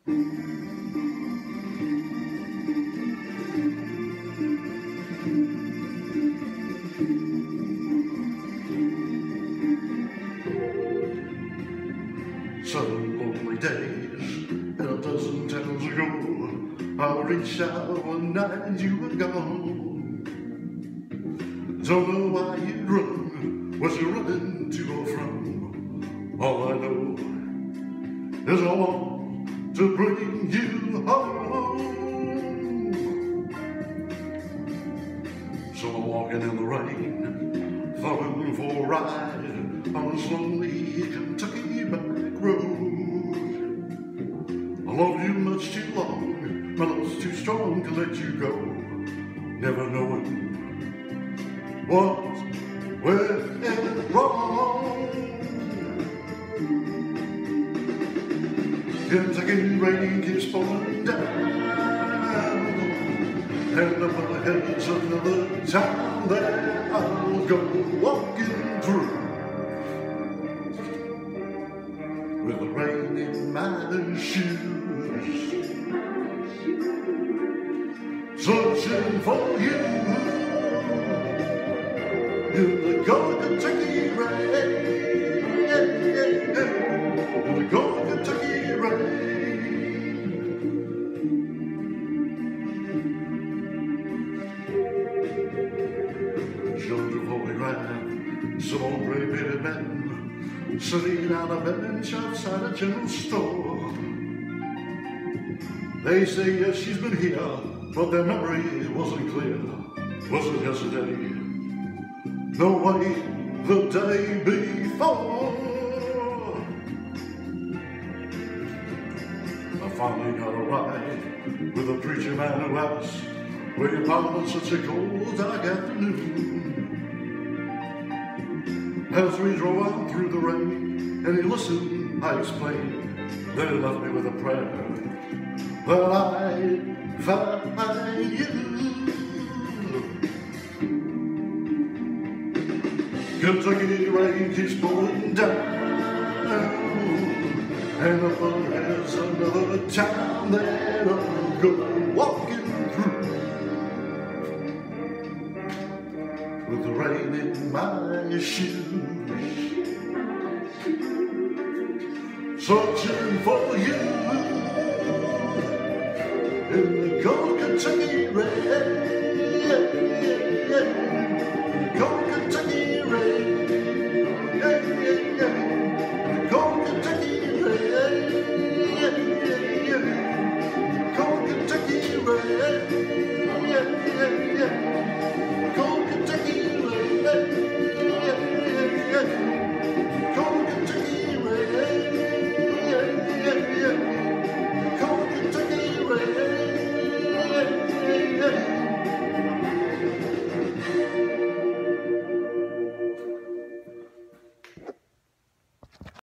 Some lonely days, and a dozen towns ago, I reached out one night and you were gone. Don't know why you'd run, what you're running to or from. All I know is I want to bring you home. So I'm walking in the rain, falling for a ride on this lonely Kentucky back road. I loved you much too long, my love's too strong to let you go, never knowing what went wrong. Kentucky rain keeps falling down, and up my head's another town that I'll go walking through, with the rain in my shoes, searching for you in the cold Kentucky rain, in the cold Kentucky rain. Georgia photograph, some old gray-bearded man sitting on a bench outside a general store. They say yes, she's been here, but their memory wasn't clear. Was it yesterday? No way, the day before. I finally got a ride with a preacher man who asked where you found on such a cold dark afternoon. As we drove out through the rain, and he listened, I explained. Then he left me with a prayer that I'd find you. Kentucky rain keeps pouring down, and up there's another town that I'll go walking through, with the rain in my shoes, searching for you in the cold Kentucky rain.